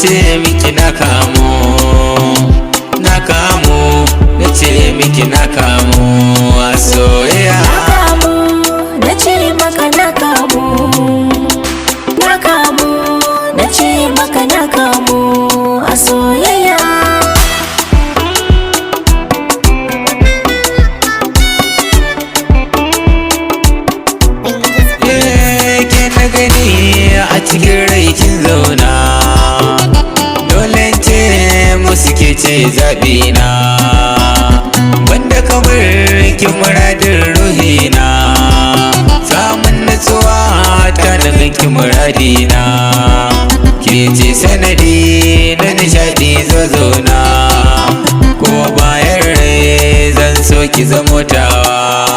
ce miki na kamo, na kamo, na ce miki na kamo a soyayya. Na kamo, na ce maka na kamo, na kamo, na ce maka na kamo a soyayya. Ke na gani a cikin rai kin zauna, dole ce musu ke ce zaɓina, wanda kamar kin muradin ruhina, samun natsuwa ta daga kin muradina, ke ce sanadi na nishaɗi zauna, ko bayan rai zan so ki zamo tawa.